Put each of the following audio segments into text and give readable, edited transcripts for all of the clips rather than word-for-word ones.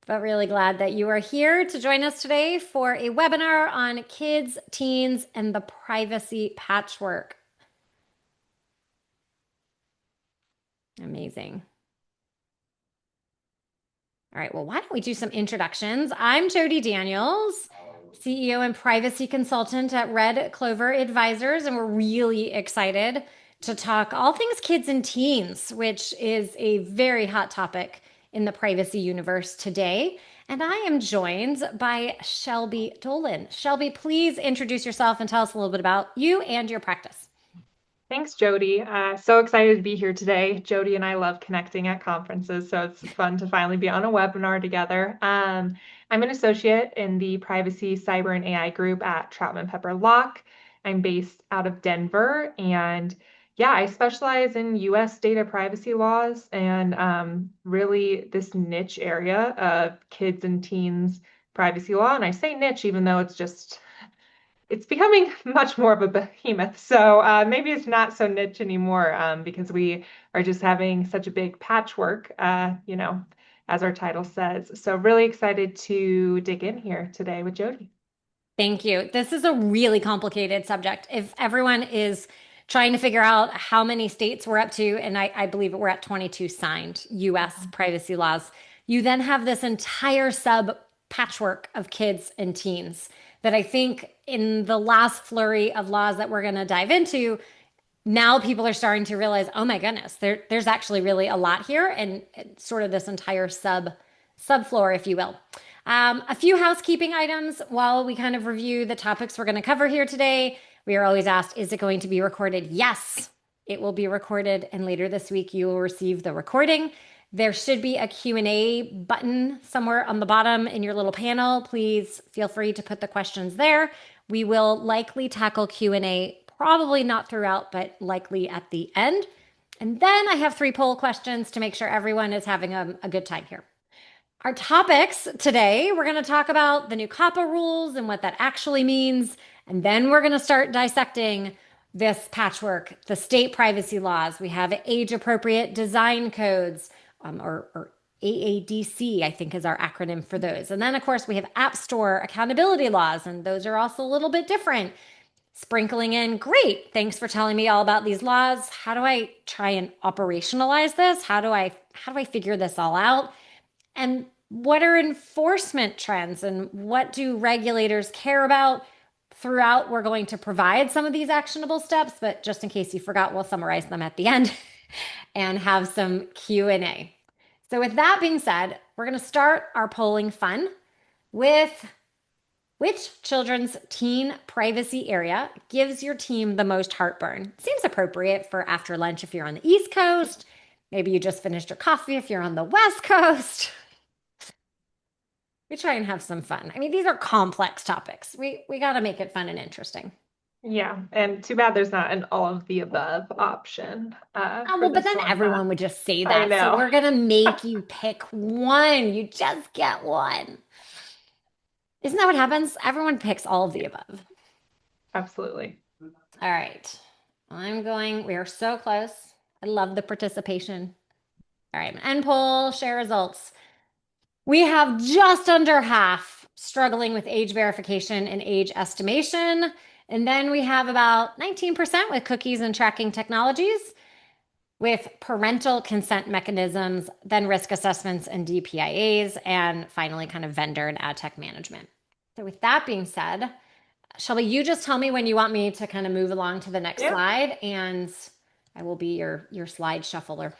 but really glad that you are here to join us today for a webinar on kids, teens, and the privacy patchwork. Amazing. All right, well, why don't we do some introductions? I'm Jodi Daniels, CEO and privacy consultant at Red Clover Advisors, and we're really excited to talk all things kids and teens, which is a very hot topic in the privacy universe today. And I am joined by Shelby Dolen. Shelby, please introduce yourself and tell us a little bit about you and your practice. Thanks, Jodi. So excited to be here today. Jodi and I love connecting at conferences, so it's fun to finally be on a webinar together. I'm an associate in the privacy, cyber, and AI group at Troutman Pepper Locke. I'm based out of Denver, and yeah, I specialize in US data privacy laws and really this niche area of kids and teens privacy law. And I say niche even though it's becoming much more of a behemoth. So maybe it's not so niche anymore because we are just having such a big patchwork, as our title says. So really excited to dig in here today with Jodi. Thank you. This is a really complicated subject. If everyone is trying to figure out how many states we're up to, and I believe we're at 22 signed US privacy laws, you then have this entire sub patchwork of kids and teens that I think in the last flurry of laws that we're going to dive into, now people are starting to realize, oh my goodness, there's actually really a lot here, and sort of this entire subfloor, if you will. A few housekeeping items while we kind of review the topics we're going to cover here today. We are always asked, is it going to be recorded? Yes, it will be recorded, and later this week you will receive the recording. There should be a Q&A button somewhere on the bottom in your little panel. Please feel free to put the questions there. We will likely tackle Q&A, probably not throughout, but likely at the end. And then I have 3 poll questions to make sure everyone is having a good time here. Our topics today, we're going to talk about the new COPPA rules and what that actually means. And then we're going to start dissecting this patchwork, the state privacy laws. We have age appropriate design codes, or AADC, I think is our acronym for those. And then, of course, we have App Store accountability laws, and those are also a little bit different. Sprinkling in, great, thanks for telling me all about these laws. How do I try and operationalize this? How do I figure this all out? And what are enforcement trends and what do regulators care about? Throughout, we're going to provide some of these actionable steps, but just in case you forgot, we'll summarize them at the end and have some Q&A. So with that being said, we're going to start our polling fun with which children's teen privacy area gives your team the most heartburn? Seems appropriate for after lunch if you're on the East Coast. Maybe you just finished your coffee if you're on the West Coast. We try and have some fun. I mean, these are complex topics. We got to make it fun and interesting. Yeah, and too bad there's not an all of the above option Oh, for well, but this then one. everyone would just say I that. So know. we're going to make you pick one. You just get one. Isn't that what happens? Everyone picks all of the above. Absolutely. All right. We are so close. I love the participation. All right. End poll, share results. We have just under half struggling with age verification and age estimation. And then we have about 19% with cookies and tracking technologies, with parental consent mechanisms, then risk assessments and DPIAs, and finally, kind of vendor and ad tech management. So, with that being said, Shelby, you just tell me when you want me to kind of move along to the next Yeah. slide, and I will be your slide shuffler.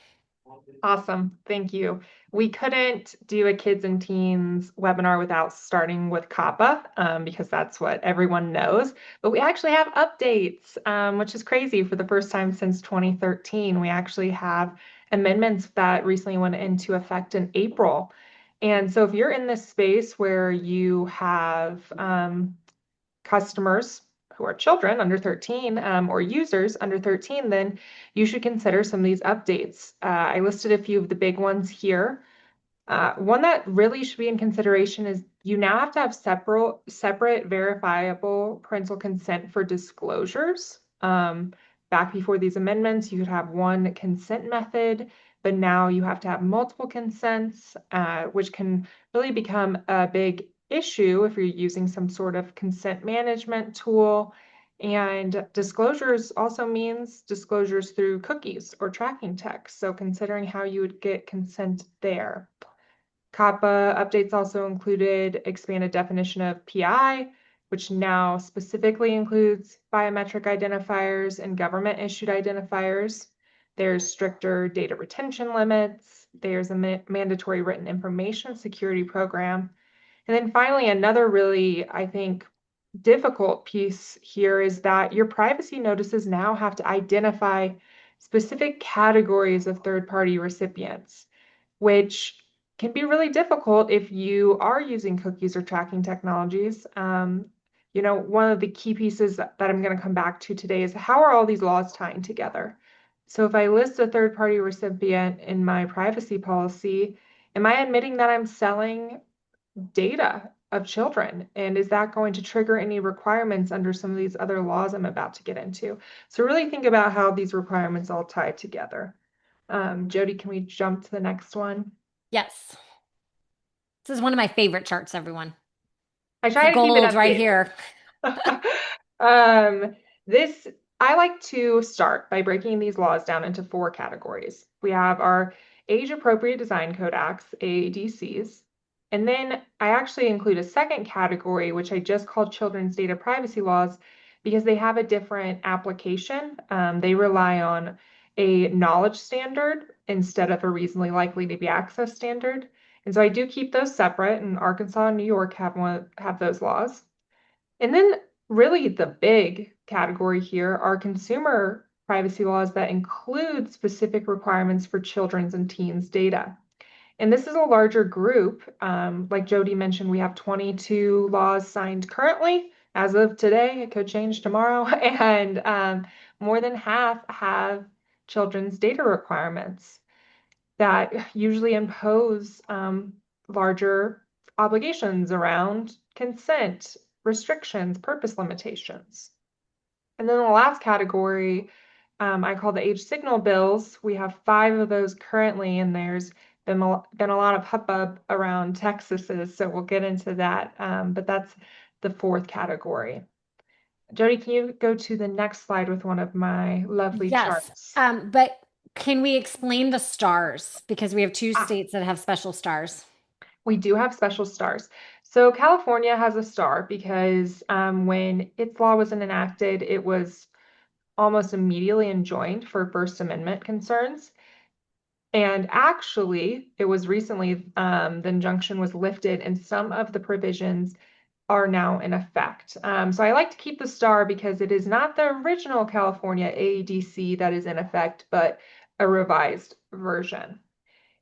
Awesome. Thank you. We couldn't do a kids and teens webinar without starting with COPPA because that's what everyone knows. But we actually have updates, which is crazy. For the first time since 2013, we actually have amendments that recently went into effect in April. And so if you're in this space where you have customers who are children under 13 or users under 13, then you should consider some of these updates. I listed a few of the big ones here. One that really should be in consideration is you now have to have separate verifiable parental consent for disclosures. Back before these amendments, you could have one consent method but now you have to have multiple consents, which can really become a big issue if you're using some sort of consent management tool. And disclosures also means disclosures through cookies or tracking text. So considering how you would get consent there. COPPA updates also included expanded definition of PI, which now specifically includes biometric identifiers and government issued identifiers. There's stricter data retention limits. There's a mandatory written information security program. And then finally, another really, I think, difficult piece here is that your privacy notices now have to identify specific categories of third-party recipients, which can be really difficult if you are using cookies or tracking technologies. One of the key pieces that I'm going to come back to today is how are all these laws tying together? So if I list a third-party recipient in my privacy policy, am I admitting that I'm selling data of children? And is that going to trigger any requirements under some of these other laws I'm about to get into? So really think about how these requirements all tie together. Jodi, can we jump to the next one? Yes. This is one of my favorite charts, everyone. I The try to keep it gold right updated. here. Um, this, I like to start by breaking these laws down into four categories. We have our age appropriate design code acts, AADCs. And then I actually include a second category, which I just called children's data privacy laws, because they have a different application. They rely on a knowledge standard instead of a reasonably likely to be accessed standard. And so I do keep those separate, and Arkansas and New York have those laws. And then really the big category here are consumer privacy laws that include specific requirements for children's and teens data. And this is a larger group. Like Jodi mentioned, we have 22 laws signed currently. As of today, it could change tomorrow. And more than half have children's data requirements that usually impose larger obligations around consent, restrictions, purpose limitations. And then the last category, I call the age signal bills. We have 5 of those currently, and there's been a lot of hubbub around Texas's, so we'll get into that. But that's the fourth category. Jodi, can you go to the next slide with one of my lovely Yes. charts? But can we explain the stars? Because we have two Ah, states that have special stars. we do have special stars. So California has a star because when its law was enacted, it was almost immediately enjoined for First Amendment concerns. And actually, it was recently the injunction was lifted, and some of the provisions are now in effect. So I like to keep the star because it is not the original California AEDC that is in effect, but a revised version.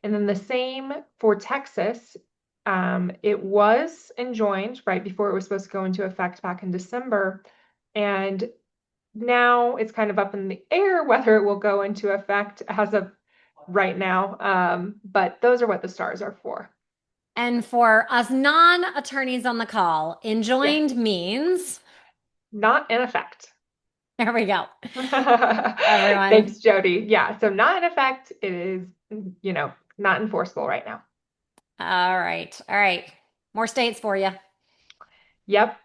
And then the same for Texas. It was enjoined right before it was supposed to go into effect back in December. And now it's kind of up in the air whether it will go into effect as of right now. But those are what the stars are for. And for us non-attorneys on the call, Yes, enjoined means, not in effect. there we go, everyone. Thanks, Jodi. Yeah, so not in effect. It is, not enforceable right now. All right. All right. More states for you. Yep.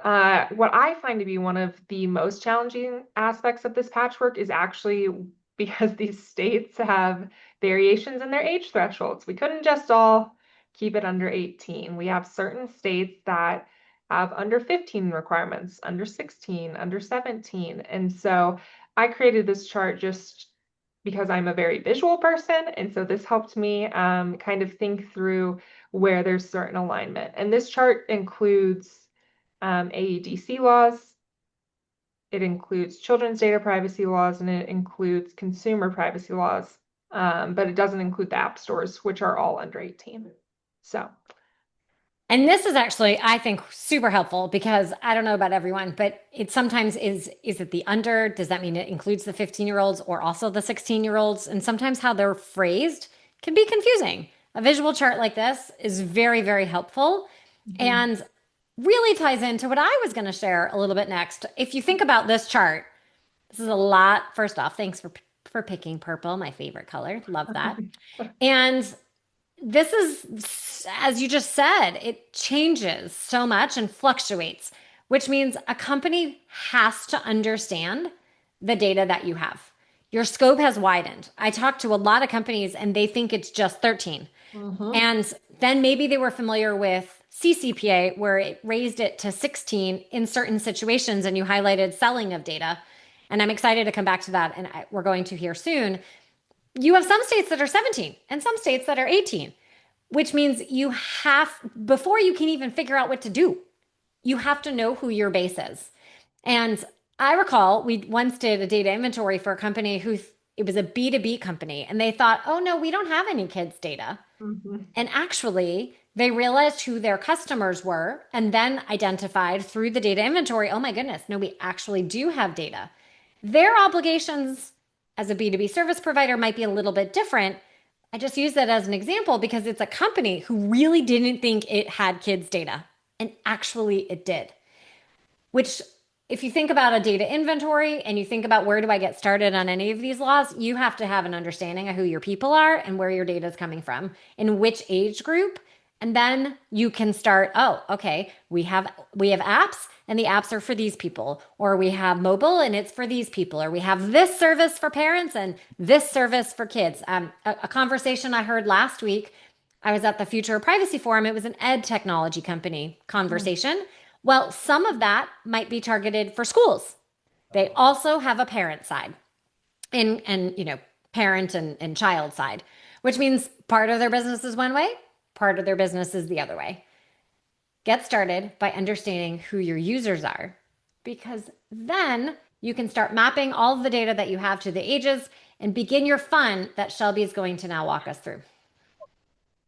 What I find to be one of the most challenging aspects of this patchwork is actually because these states have variations in their age thresholds. We couldn't just all keep it under 18. We have certain states that have under 15 requirements, under 16, under 17. And so I created this chart just because I'm a very visual person. And so this helped me kind of think through where there's certain alignment. And this chart includes AEDC laws, it includes children's data privacy laws, and it includes consumer privacy laws, but it doesn't include the app stores, which are all under 18. So, And this is actually, I think, super helpful because I don't know about everyone, but it sometimes is it the under? Does that mean it includes the 15-year-olds or also the 16-year-olds? And sometimes how they're phrased can be confusing. A visual chart like this is very, very helpful mhm. and really ties into what I was going to share a little bit next. If you think about this chart, this is a lot. First off, thanks for for picking purple, my favorite color. Love that. And this is, as you just said, it changes so much and fluctuates, which means a company has to understand the data that you have. Your scope has widened. I talk to a lot of companies and they think it's just 13. Mm-hmm. And then maybe they were familiar with CCPA, where it raised it to 16 in certain situations, and you highlighted selling of data. And I'm excited to come back to that, and we're going to here soon. You have some states that are 17 and some states that are 18, which means you have, before you can even figure out what to do, you have to know who your base is. And I recall we once did a data inventory for a company who it was a B2B company, and they thought, oh no, we don't have any kids' data. Mm-hmm. And actually, they realized who their customers were and then identified through the data inventory, oh my goodness, no, we actually do have data. Their obligations as a B2B service provider might be a little bit different. I just use that as an example because it's a company who really didn't think it had kids' data, and actually it did. Which, if you think about a data inventory and you think about where do I get started on any of these laws, you have to have an understanding of who your people are and where your data is coming from, in which age group. And then you can start, oh, okay, we have apps and the apps are for these people, or we have mobile and it's for these people, or we have this service for parents and this service for kids. A conversation I heard last week, I was at the Future of Privacy Forum. It was an ed technology company conversation. Well, some of that might be targeted for schools. They also have a parent side and parent and child side, which means part of their business is one way, part of their business is the other way. Get started by understanding who your users are, because then you can start mapping all of the data that you have to the ages and begin your fun that Shelby is going to now walk us through.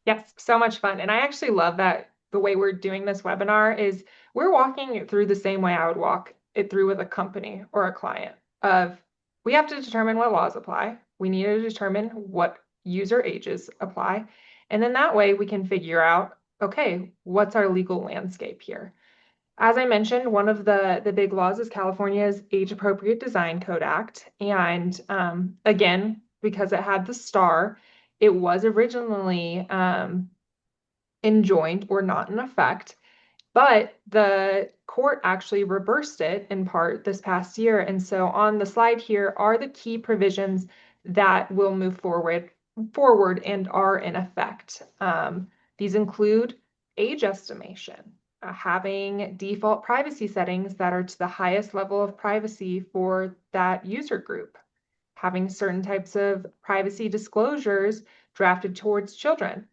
Yes, so much fun. And I actually love that the way we're doing this webinar is we're walking it through the same way I would walk it through with a company or a client of we have to determine what laws apply. We need to determine what user ages apply. And then that way we can figure out, okay, what's our legal landscape here? As I mentioned, one of the big laws is California's Age Appropriate Design Code Act. And again, because it had the star, it was originally enjoined or not in effect, but the court actually reversed it in part this past year. And so on the slide here are the key provisions that will move forward and are in effect. These include age estimation, having default privacy settings that are to the highest level of privacy for that user group, having certain types of privacy disclosures drafted towards children,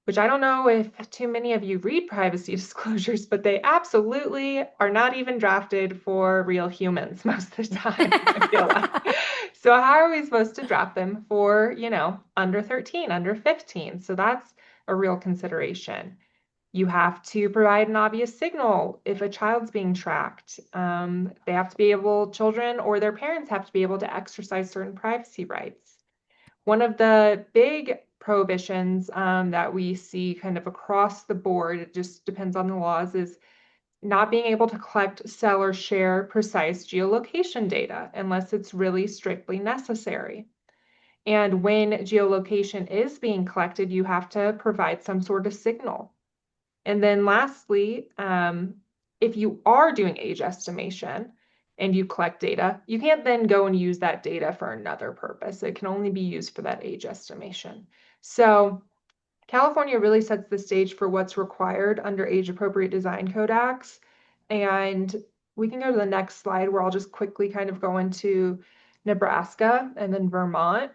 which I don't know if too many of you read privacy disclosures, but they absolutely are not even drafted for real humans most of the time, I feel like. So how are we supposed to draft them for, under 13, under 15? So that's a real consideration. You have to provide an obvious signal if a child's being tracked. They have to be able, children or their parents have to be able to exercise certain privacy rights. One of the big prohibitions that we see kind of across the board, it just depends on the laws, is not being able to collect, sell, or share precise geolocation data unless it's really strictly necessary. And when geolocation is being collected, you have to provide some sort of signal. And then lastly, if you are doing age estimation and you collect data, you can't then go and use that data for another purpose. It can only be used for that age estimation. So California really sets the stage for what's required under age appropriate design code acts. And we can go to the next slide where I'll just quickly kind of go into Nebraska and then Vermont,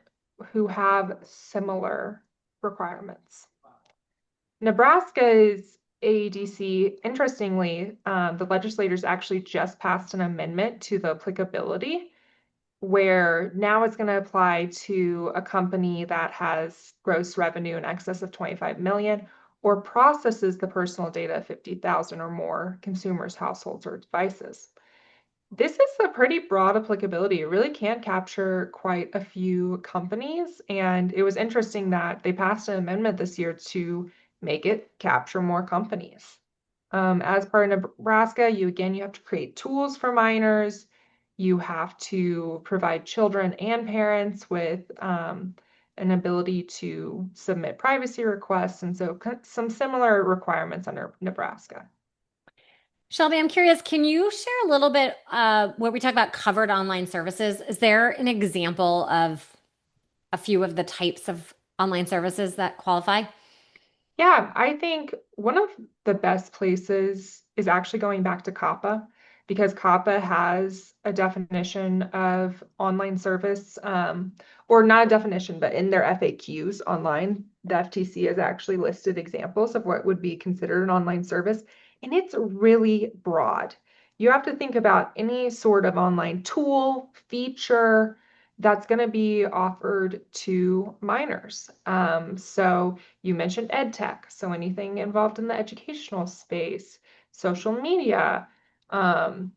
who have similar requirements. Nebraska's AEDC, interestingly, the legislators actually just passed an amendment to the applicability where now it's going to apply to a company that has gross revenue in excess of 25 million or processes the personal data of 50,000 or more consumers, households, or devices. This is a pretty broad applicability. It really can capture quite a few companies. And it was interesting that they passed an amendment this year to make it capture more companies. As part of Nebraska, you have to create tools for minors. You have to provide children and parents with an ability to submit privacy requests, and so some similar requirements under Nebraska. Shelby, I'm curious, can you share a little bit where we talk about covered online services? Is there an example of a few of the types of online services that qualify? Yeah, I think one of the best places is actually going back to COPPA because COPPA has a definition of online service, or not a definition, but in their FAQs online, the FTC has actually listed examples of what would be considered an online service, and it's really broad. You have to think about any sort of online tool, feature that's going to be offered to minors. So you mentioned ed tech, so anything involved in the educational space, social media, um,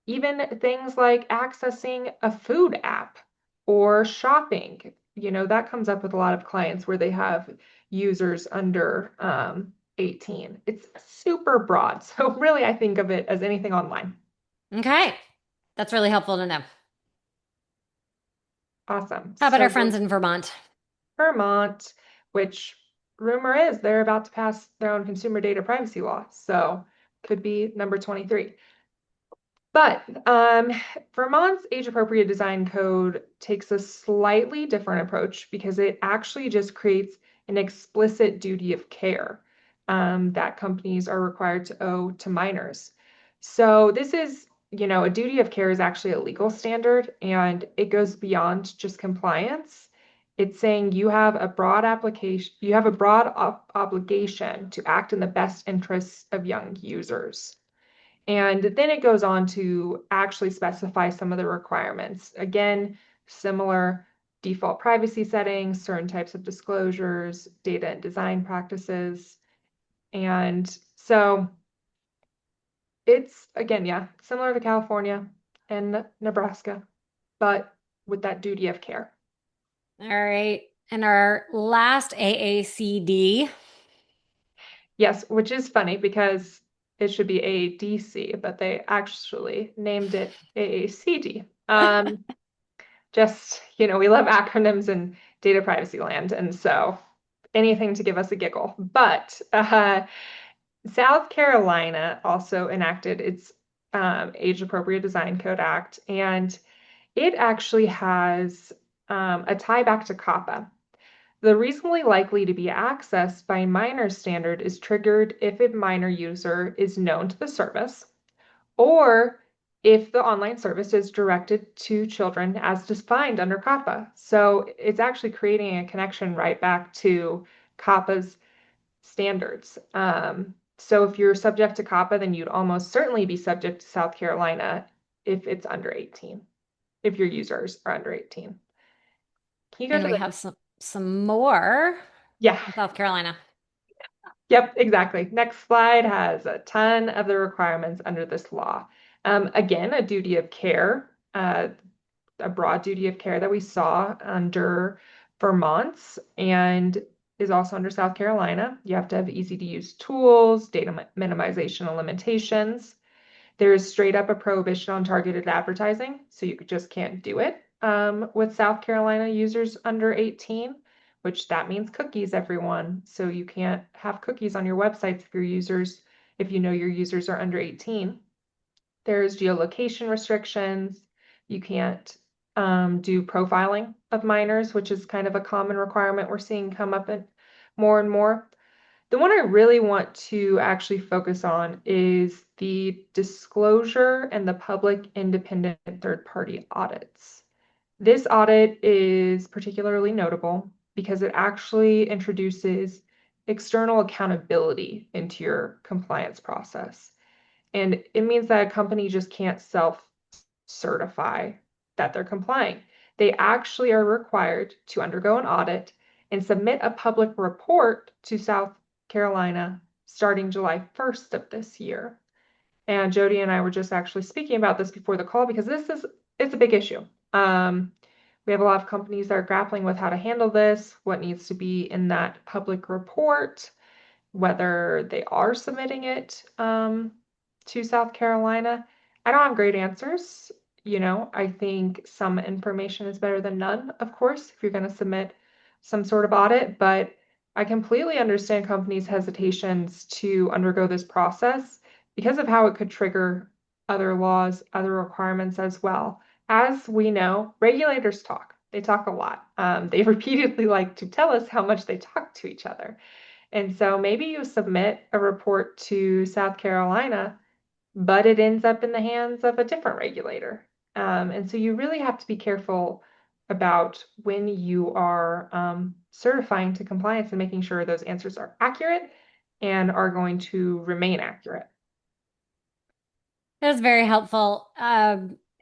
even things like accessing a food app or shopping. That comes up with a lot of clients where they have users under 18. It's super broad. So really, I think of it as anything online. Okay, that's really helpful to know. Awesome. How about our So friends in Vermont? Vermont, which rumor is they're about to pass their own consumer data privacy law. So could be number 23. But Vermont's age-appropriate design code takes a slightly different approach because it actually just creates an explicit duty of care that companies are required to owe to minors. So this is, a duty of care is actually a legal standard and it goes beyond just compliance. It's saying you have a broad application, you have a broad obligation to act in the best interests of young users. And then it goes on to actually specify some of the requirements. Again, similar default privacy settings, certain types of disclosures, data and design practices. And so it's, again, yeah, similar to California and Nebraska, but with that duty of care. All right. And our last AACD. Yes, which is funny because it should be AADC, but they actually named it AACD. Just, we love acronyms in data privacy land, and so anything to give us a giggle. But South Carolina also enacted its Age Appropriate Design Code Act, and it actually has a tie back to COPPA. The reasonably likely to be accessed by minor standard is triggered if a minor user is known to the service or if the online service is directed to children as defined under COPPA. So it's actually creating a connection right back to COPPA's standards. So if you're subject to COPPA, then you'd almost certainly be subject to South Carolina if it's under 18, if your users are under 18. Can you go And to we the, have some more yeah, in South Carolina. yep, exactly. Next slide has a ton of the requirements under this law. Again, a duty of care, a broad duty of care that we saw under Vermont's and is also under South Carolina. You have to have easy to use tools, data minimization and limitations. There is straight up a prohibition on targeted advertising, so you just can't do it with South Carolina users under 18, which that means cookies, everyone. So you can't have cookies on your websites if you know your users are under 18. There's geolocation restrictions. You can't do profiling of minors, which is kind of a common requirement we're seeing come up in more and more. The one I really want to actually focus on is the disclosure and the public independent third-party audits. This audit is particularly notable because it actually introduces external accountability into your compliance process. And it means that a company just can't self-certify that they're complying. They actually are required to undergo an audit and submit a public report to South Carolina starting July 1st of this year. And Jodi and I were just actually speaking about this before the call because it's a big issue. We have a lot of companies that are grappling with how to handle this, what needs to be in that public report, whether they are submitting it to South Carolina. I don't have great answers. I think some information is better than none, of course, if you're going to submit some sort of audit, but I completely understand companies' hesitations to undergo this process because of how it could trigger other laws, other requirements as well. As we know, regulators talk. They talk a lot. They repeatedly like to tell us how much they talk to each other. And so maybe you submit a report to South Carolina, but it ends up in the hands of a different regulator. And so you really have to be careful about when you are certifying to compliance and making sure those answers are accurate and are going to remain accurate. That was very helpful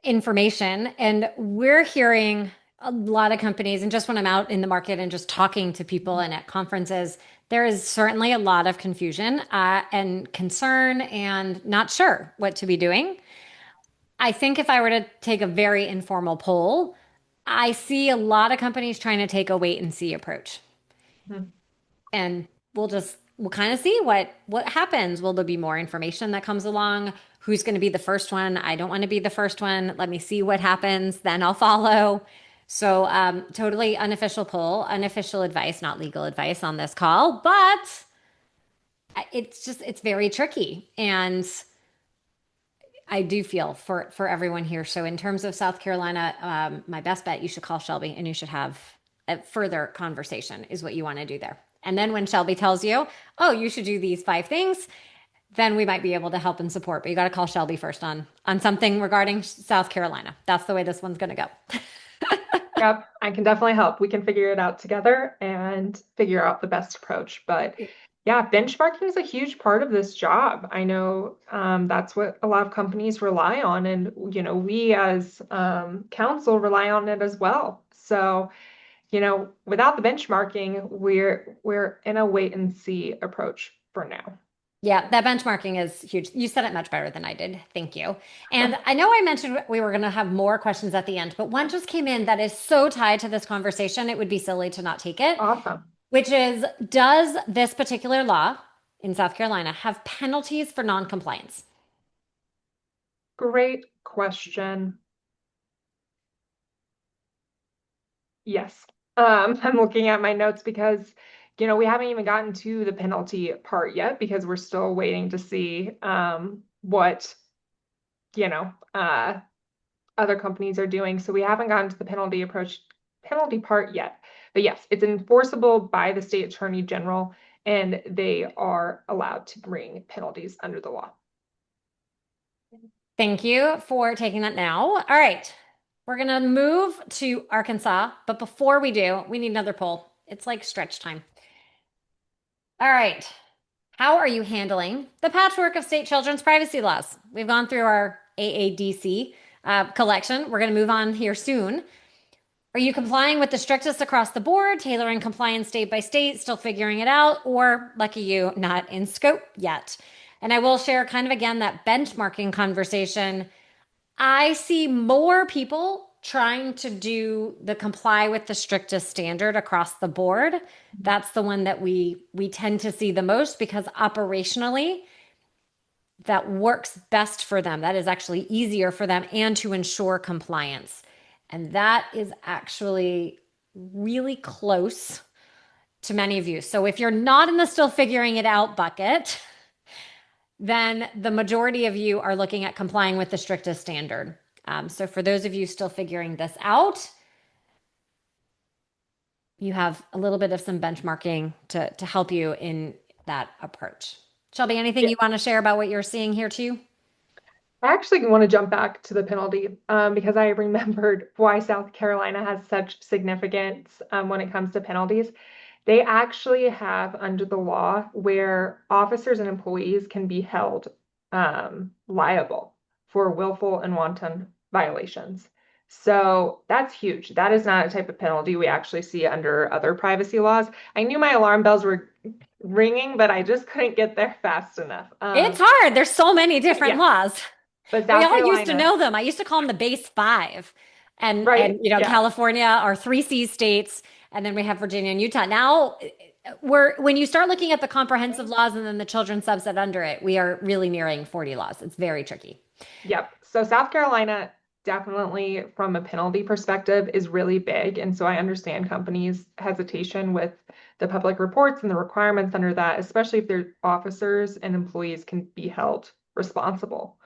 information. And we're hearing a lot of companies, and just when I'm out in the market and just talking to people and at conferences, there is certainly a lot of confusion and concern and not sure what to be doing. I think if I were to take a very informal poll, I see a lot of companies trying to take a wait and see approach. Mhm. And we'll kind of see what happens. Will there be more information that comes along? Who's going to be the first one? I don't want to be the first one. Let me see what happens, then I'll follow. So totally unofficial poll, unofficial advice, not legal advice on this call, but it's very tricky. And I do feel for everyone here. So in terms of South Carolina, my best bet, you should call Shelby and you should have a further conversation is what you want to do there. And then when Shelby tells you, oh, you should do these 5 things, then we might be able to help and support. But you got to call Shelby first on something regarding South Carolina. That's the way this one's going to go. Yep, I can definitely help. We can figure it out together and figure out the best approach. But yeah, benchmarking is a huge part of this job. I know that's what a lot of companies rely on, and we as counsel rely on it as well. So, without the benchmarking, we're in a wait and see approach for now. Yeah, that benchmarking is huge. You said it much better than I did. Thank you. And I know I mentioned we were going to have more questions at the end, but one just came in that is so tied to this conversation, it would be silly to not take it, Awesome. which is, does this particular law in South Carolina have penalties for noncompliance? Great question. Yes. I'm looking at my notes because, we haven't even gotten to the penalty part yet because we're still waiting to see what, you know, uh, other companies are doing. So we haven't gotten to the penalty part yet. But yes, it's enforceable by the state attorney general, and they are allowed to bring penalties under the law. Thank you for taking that now. All right. We're going to move to Arkansas, but before we do, we need another poll. It's like stretch time. All right. How are you handling the patchwork of state children's privacy laws? We've gone through our AADC collection. We're going to move on here soon. Are you complying with the strictest across the board, tailoring compliance state by state, still figuring it out, or lucky you, not in scope yet? And I will share kind of again that benchmarking conversation. I see more people trying to do the comply with the strictest standard across the board. That's the one that we tend to see the most because operationally that works best for them. That is actually easier for them and to ensure compliance. And that is actually really close to many of you. So if you're not in the still figuring it out bucket, then the majority of you are looking at complying with the strictest standard. So for those of you still figuring this out, you have a little bit of some benchmarking to help you in that approach. Shelby, anything Yeah. you want to share about what you're seeing here too? I actually want to jump back to the penalty because I remembered why South Carolina has such significance when it comes to penalties. They actually have under the law where officers and employees can be held liable for willful and wanton violations. So that's huge. That is not a type of penalty we actually see under other privacy laws. I knew my alarm bells were ringing, but I just couldn't get there fast enough. It's hard. There's so many different Yeah, laws. but We South all used to Carolina, know them. I used to call them the base five. And right? Yeah. California are 3C states, and then we have Virginia and Utah. Now when you start looking at the comprehensive laws and then the children's subset under it, we are really nearing 40 laws. It's very tricky. Yep. So South Carolina definitely from a penalty perspective is really big. And so I understand companies' hesitation with the public reports and the requirements under that, especially if their officers and employees can be held responsible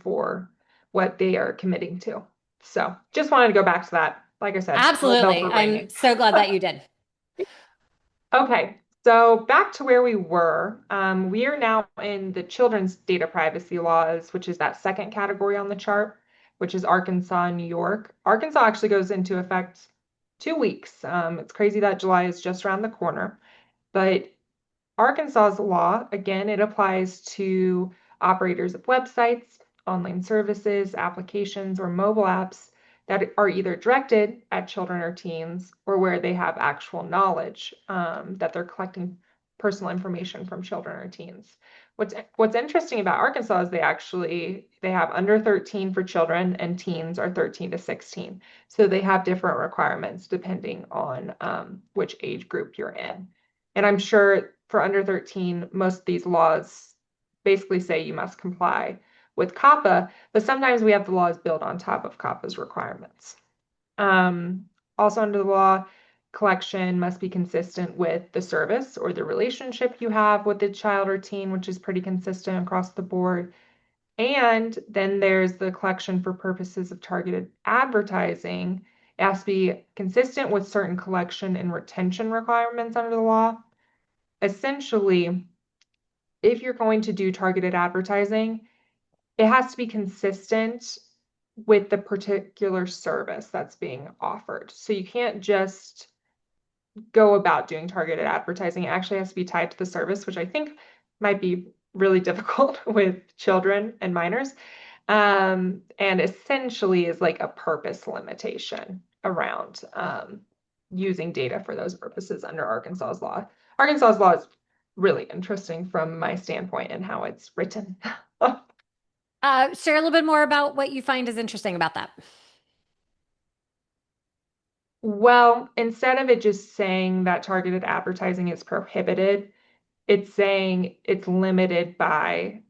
for what they are committing to. So just wanted to go back to that. Like I said, I'm a bell Absolutely. for I'm ringing. so glad that you did. Okay, so back to where we were. We are now in the children's data privacy laws, which is that second category on the chart, which is Arkansas and New York. Arkansas actually goes into effect 2 weeks. It's crazy that July is just around the corner, but Arkansas's law, again, it applies to operators of websites, online services, applications, or mobile apps that are either directed at children or teens or where they have actual knowledge that they're collecting personal information from children or teens. What's interesting about Arkansas is they have under 13 for children and teens are 13 to 16. So they have different requirements depending on which age group you're in. And I'm sure for under 13, most of these laws basically say you must comply with COPPA, but sometimes we have the laws built on top of COPPA's requirements. Um, Also under the law, collection must be consistent with the service or the relationship you have with the child or teen, which is pretty consistent across the board. And then there's the collection for purposes of targeted advertising. It has to be consistent with certain collection and retention requirements under the law. Essentially, if you're going to do targeted advertising, it has to be consistent with the particular service that's being offered. So you can't just go about doing targeted advertising. It actually has to be tied to the service, which I think might be really difficult with children and minors. And essentially is like a purpose limitation around using data for those purposes under Arkansas's law. Arkansas's law is really interesting from my standpoint and how it's written. Share a little bit more about what you find is interesting about that. Well, instead of it just saying that targeted advertising is prohibited, it's saying it's limited by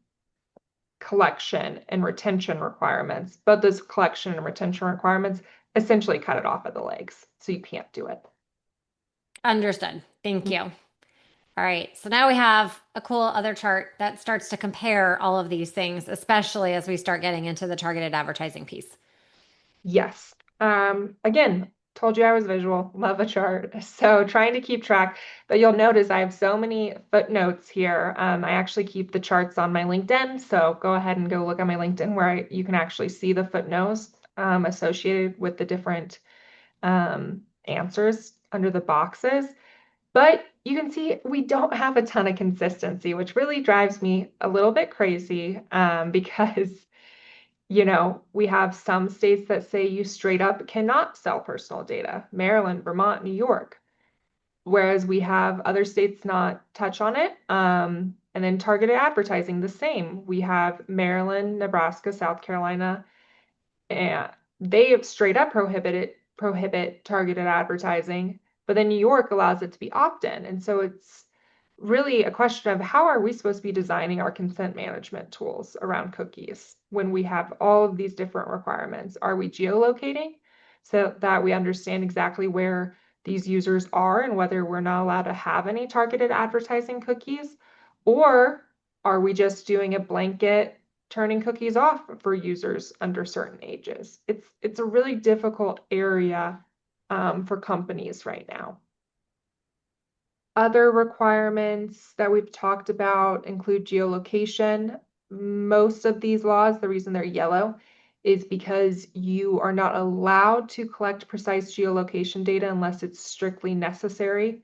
collection and retention requirements, but those collection and retention requirements essentially cut it off at the legs, so you can't do it. Understood. Thank you. All right. So now we have a cool other chart that starts to compare all of these things, especially as we start getting into the targeted advertising piece. Yes. Again, told you I was visual, love a chart. So trying to keep track, but you'll notice I have so many footnotes here. I actually keep the charts on my LinkedIn. So go ahead and go look at my LinkedIn where you can actually see the footnotes associated with the different answers under the boxes. But you can see we don't have a ton of consistency, which really drives me a little bit crazy because we have some states that say you straight up cannot sell personal data, Maryland, Vermont, New York, whereas we have other states not touch on it. And then targeted advertising, the same. We have Maryland, Nebraska, South Carolina, and they have straight up prohibit targeted advertising, but then New York allows it to be opt-in. And so it's really a question of how are we supposed to be designing our consent management tools around cookies when we have all of these different requirements? Are we geolocating so that we understand exactly where these users are and whether we're not allowed to have any targeted advertising cookies? Or are we just doing a blanket turning cookies off for users under certain ages? It's a really difficult area for companies right now. Other requirements that we've talked about include geolocation. Most of these laws, the reason they're yellow is because you are not allowed to collect precise geolocation data unless it's strictly necessary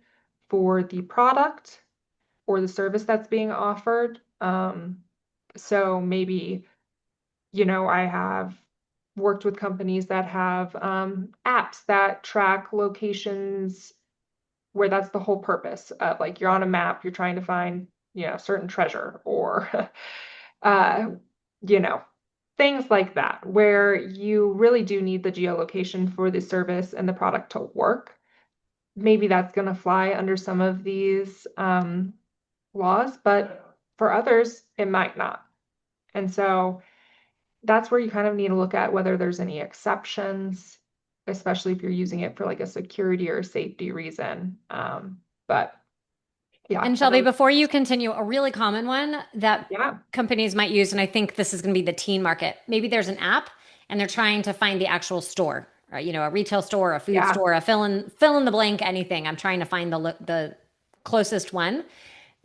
for the product or the service that's being offered. So maybe, I have worked with companies that have apps that track locations where that's the whole purpose of like you're on a map, you're trying to find, certain treasure or, uh, you know, things like that, where you really do need the geolocation for the service and the product to work. Maybe that's going to fly under some of these laws, but for others, it might not. And so that's where you kind of need to look at whether there's any exceptions, especially if you're using it for like a security or safety reason. But yeah, And I Shelby, don't, before you continue, a really common one that yeah, companies might use, and I think this is going to be the teen market. Maybe there's an app and they're trying to find the actual store, a retail store, a food yeah, store, a fill in the blank, anything. I'm trying to find the closest one.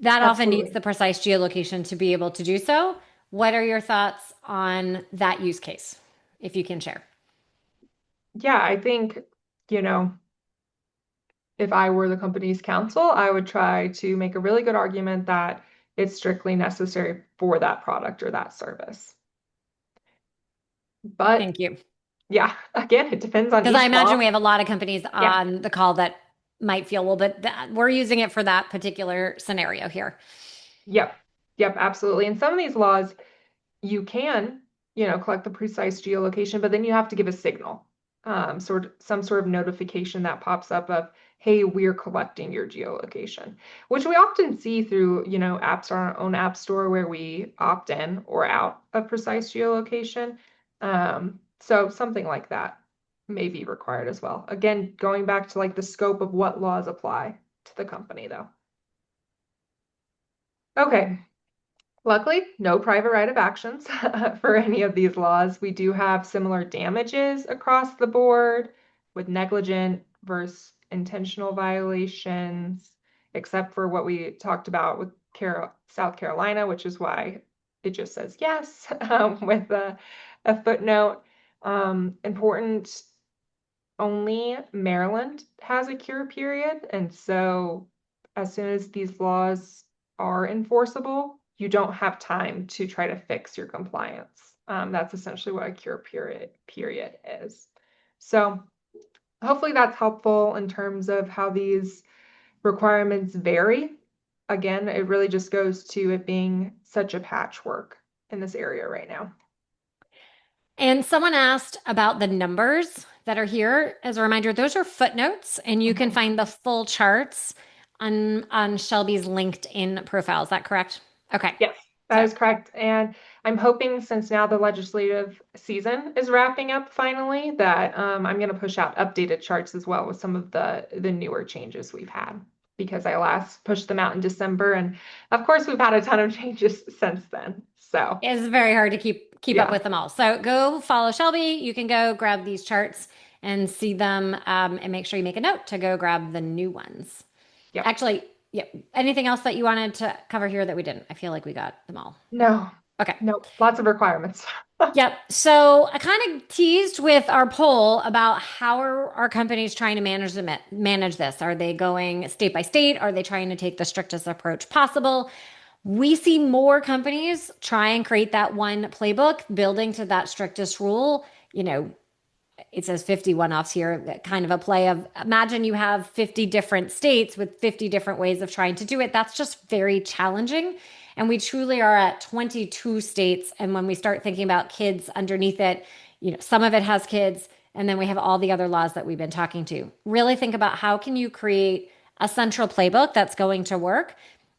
That often needs absolutely. the precise geolocation to be able to do so. What are your thoughts on that use case, if you can share? Yeah, I think, you know, if I were the company's counsel, I would try to make a really good argument that it's strictly necessary for that product or that service. But Thank you. yeah, again, it depends on Because I each imagine law. we have a lot of companies Yeah, on the call that might feel, well, but we're using it for that particular scenario here. yep, yep, absolutely. And some of these laws, you can, collect the precise geolocation, but then you have to give a signal, some sort of notification that pops up of, hey, we're collecting your geolocation, which we often see through, apps on our own app store where we opt in or out of precise geolocation. So something like that may be required as well. Again, going back to like the scope of what laws apply to the company, though. Okay, luckily, no private right of actions for any of these laws. We do have similar damages across the board with negligent versus intentional violations, except for what we talked about with South Carolina, which is why it just says yes with a footnote. Important, only Maryland has a cure period. And so as soon as these laws are enforceable, you don't have time to try to fix your compliance. That's essentially what a cure period is. So hopefully that's helpful in terms of how these requirements vary. Again, it really just goes to it being such a patchwork in this area right now. And someone asked about the numbers that are here. As a reminder, those are footnotes, and you can Mhm. find the full charts on Shelby's LinkedIn profile. Is that correct? Okay. Yes, that So is correct. And I'm hoping since now the legislative season is wrapping up finally, that I'm going to push out updated charts as well with some of the newer changes we've had because I last pushed them out in December. And of course, we've had a ton of changes since then. So it's very hard to keep up yeah, with them all. So go follow Shelby. You can go grab these charts and see them, and make sure you make a note to go grab the new ones. yep. Actually, yeah. Anything else that you wanted to cover here that we didn't? I feel like we got them all. No, Okay. no, lots of requirements. Yep. So I kind of teased with our poll about how are our companies trying to manage this. Are they going state by state? Are they trying to take the strictest approach possible? We see more companies try and create that one playbook, building to that strictest rule. You know, it says 50 one-offs here, kind of a play of imagine you have 50 different states with 50 different ways of trying to do it. That's just very challenging. And we truly are at 22 states. And when we start thinking about kids underneath it, some of it has kids. And then we have all the other laws that we've been talking to. Really think about how can you create a central playbook that's going to work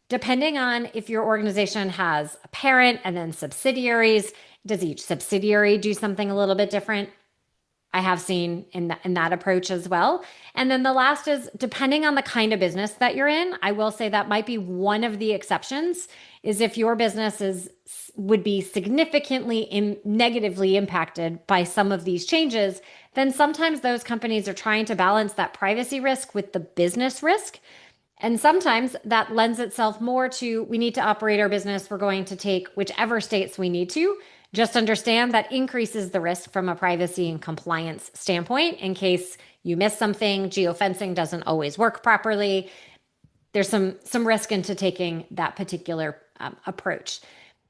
depending on if your organization has a parent and then subsidiaries. Does each subsidiary do something a little bit different? I have seen in that approach as well. And then the last is depending on the kind of business that you're in, I will say that might be one of the exceptions is if your business would be significantly negatively impacted by some of these changes, then sometimes those companies are trying to balance that privacy risk with the business risk. And sometimes that lends itself more to we need to operate our business. We're going to take whichever states we need to. Just understand that increases the risk from a privacy and compliance standpoint in case you miss something. Geofencing doesn't always work properly. There's some risk into taking that particular approach.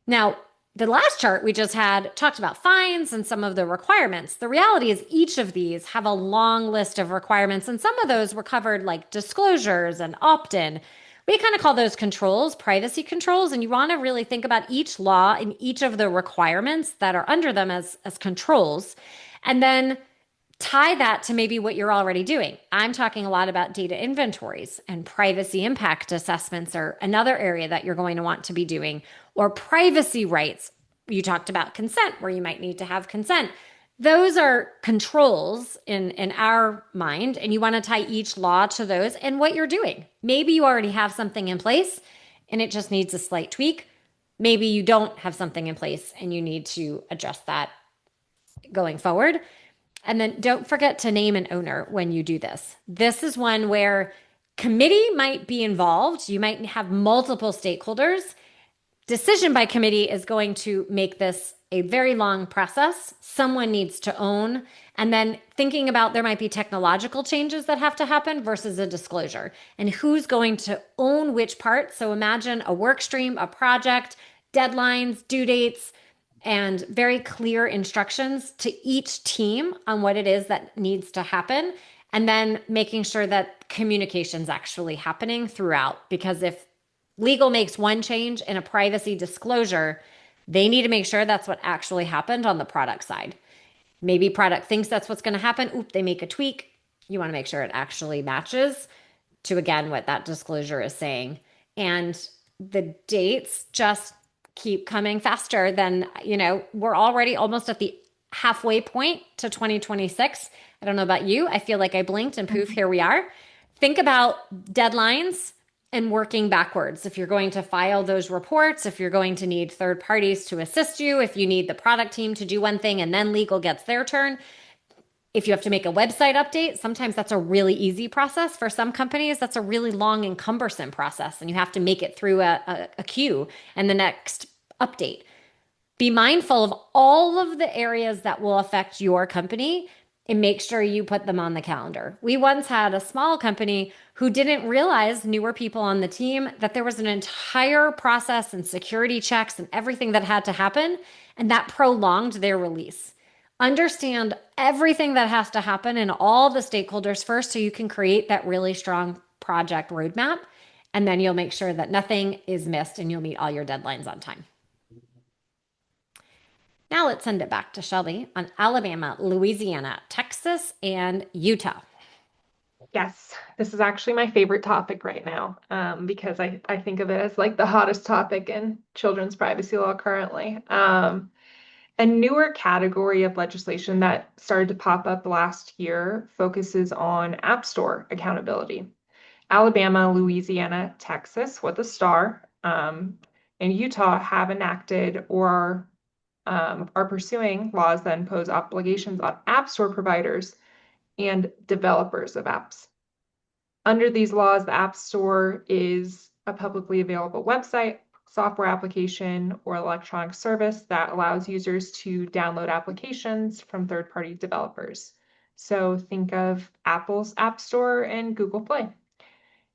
Now, the last chart we just had talked about fines and some of the requirements. The reality is each of these have a long list of requirements, and some of those were covered like disclosures and opt-in. We kind of call those controls, privacy controls, and you want to really think about each law and each of the requirements that are under them as controls. And then tie that to maybe what you're already doing. I'm talking a lot about data inventories and privacy impact assessments are another area that you're going to want to be doing, or privacy rights. You talked about consent, where you might need to have consent. Those are controls in our mind, and you want to tie each law to those and what you're doing. Maybe you already have something in place and it just needs a slight tweak. Maybe you don't have something in place and you need to adjust that going forward. And then don't forget to name an owner when you do this. This is one where committee might be involved. You might have multiple stakeholders. Decision by committee is going to make this a very long process. Someone needs to own. And then thinking about there might be technological changes that have to happen versus a disclosure and who's going to own which part. So imagine a work stream, a project, deadlines, due dates, and very clear instructions to each team on what it is that needs to happen. And then making sure that communication's actually happening throughout. Because if legal makes one change in a privacy disclosure, they need to make sure that's what actually happened on the product side. Maybe product thinks that's what's going to happen. Oop, they make a tweak. You want to make sure it actually matches to, again, what that disclosure is saying. And the dates just keep coming faster than, we're already almost at the halfway point to 2026. I don't know about you. I feel like I blinked and poof, here we are. Think about deadlines and working backwards. If you're going to file those reports, if you're going to need third parties to assist you, if you need the product team to do one thing and then legal gets their turn, if you have to make a website update, sometimes that's a really easy process. For some companies, that's a really long and cumbersome process, and you have to make it through a queue and the next update. Be mindful of all of the areas that will affect your company and make sure you put them on the calendar. We once had a small company who didn't realize, newer people on the team, that there was an entire process and security checks and everything that had to happen, and that prolonged their release. Understand everything that has to happen and all the stakeholders first so you can create that really strong project roadmap. And then you'll make sure that nothing is missed and you'll meet all your deadlines on time. Now let's send it back to Shelby on Alabama, Louisiana, Texas, and Utah. Yes, this is actually my favorite topic right now, because I think of it as like the hottest topic in children's privacy law currently. A newer category of legislation that started to pop up last year focuses on App Store accountability. Alabama, Louisiana, Texas with a star, and Utah have enacted or are pursuing laws that impose obligations on App Store providers and developers of apps. Under these laws, the App Store is a publicly available website, software application, or electronic service that allows users to download applications from third-party developers. So think of Apple's App Store and Google Play.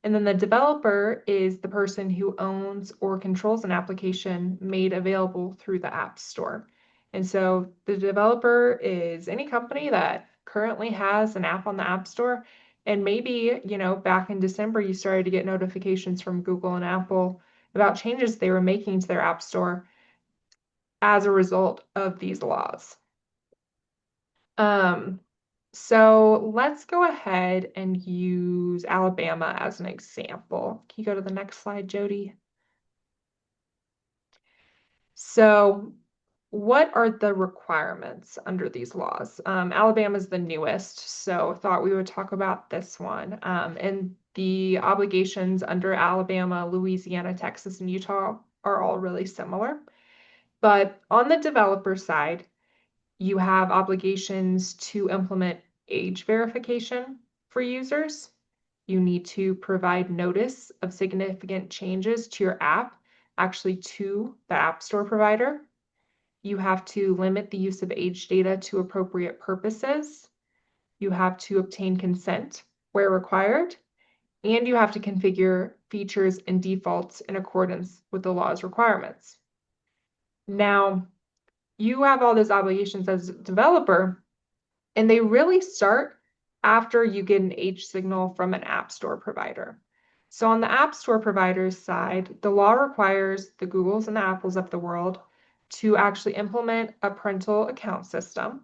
And then the developer is the person who owns or controls an application made available through the App Store. And so the developer is any company that currently has an app on the App Store. And maybe, back in December, you started to get notifications from Google and Apple about changes they were making to their App Store as a result of these laws. So let's go ahead and use Alabama as an example. Can you go to the next slide, Jodi? So what are the requirements under these laws? Alabama is the newest, so thought we would talk about this one. And the obligations under Alabama, Louisiana, Texas, and Utah are all really similar. But on the developer side, you have obligations to implement age verification for users. You need to provide notice of significant changes to your app, actually to the App Store provider. You have to limit the use of age data to appropriate purposes. You have to obtain consent where required, and you have to configure features and defaults in accordance with the law's requirements. Now, you have all those obligations as a developer, and they really start after you get an age signal from an App Store provider. So on the App Store provider's side, the law requires the Googles and the Apples of the world to actually implement a parental account system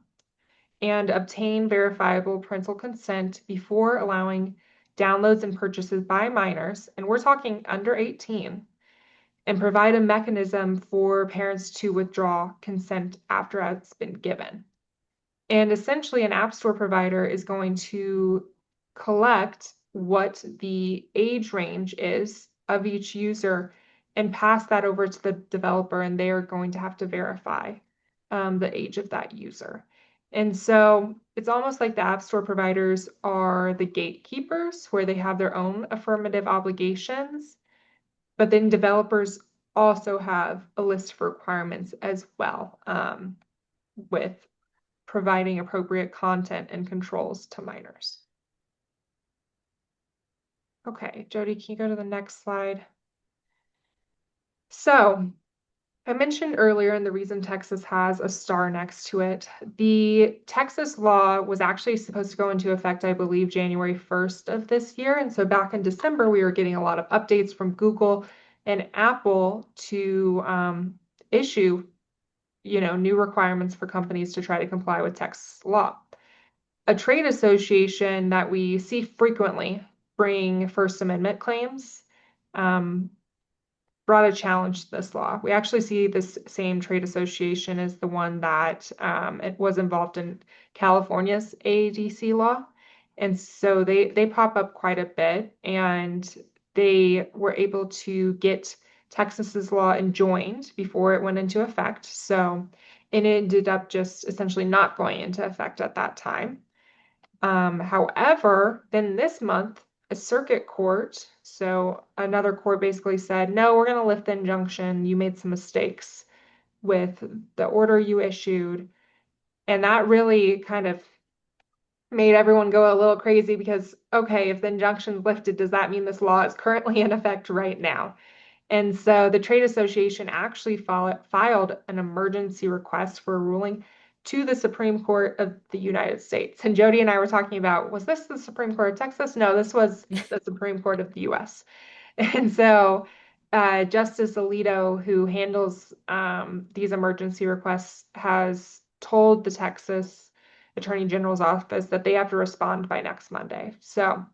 and obtain verifiable parental consent before allowing downloads and purchases by minors, and we're talking under 18, and provide a mechanism for parents to withdraw consent after it's been given. And essentially, an app store provider is going to collect what the age range is of each user and pass that over to the developer, and they are going to have to verify the age of that user. And so it's almost like the app store providers are the gatekeepers, where they have their own affirmative obligations, but then developers also have a list of requirements as well, with providing appropriate content and controls to minors. Okay, Jodi, can you go to the next slide? So I mentioned earlier, and the reason Texas has a star next to it, the Texas law was actually supposed to go into effect, I believe, January 1st of this year. And so back in December, we were getting a lot of updates from Google and Apple to issue, new requirements for companies to try to comply with Texas law. A trade association that we see frequently bring First Amendment claims brought a challenge to this law. We actually see this same trade association as the one that it was involved in California's AADC law. And so they pop up quite a bit, and they were able to get Texas's law enjoined before it went into effect. So it ended up just essentially not going into effect at that time. However, then this month, a circuit court, so another court basically said, no, we're going to lift the injunction. You made some mistakes with the order you issued. And that really kind of made everyone go a little crazy because, okay, if the injunction's lifted, does that mean this law is currently in effect right now? And so the trade association actually filed an emergency request for a ruling to the Supreme Court of the United States. And Jodi and I were talking about, was this the Supreme Court of Texas? No, this was the Supreme Court of the US. And so Justice Alito, who handles these emergency requests, has told the Texas Attorney General's office that they have to respond by next Monday. So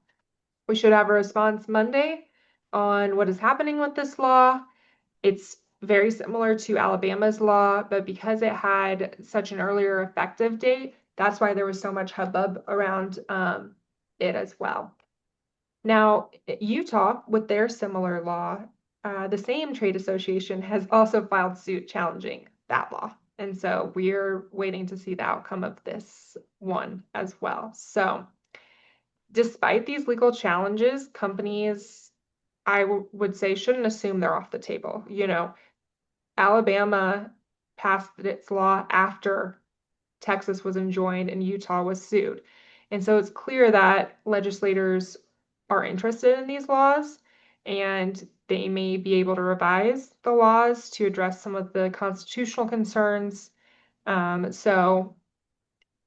we should have a response Monday on what is happening with this law. It's very similar to Alabama's law, but because it had such an earlier effective date, that's why there was so much hubbub around it as well. Now, Utah, with their similar law, the same trade association has also filed suit challenging that law. And so we're waiting to see the outcome of this one as well. So despite these legal challenges, companies, I would say, shouldn't assume they're off the table. Alabama passed its law after Texas was enjoined and Utah was sued. And so it's clear that legislators are interested in these laws, and they may be able to revise the laws to address some of the constitutional concerns. So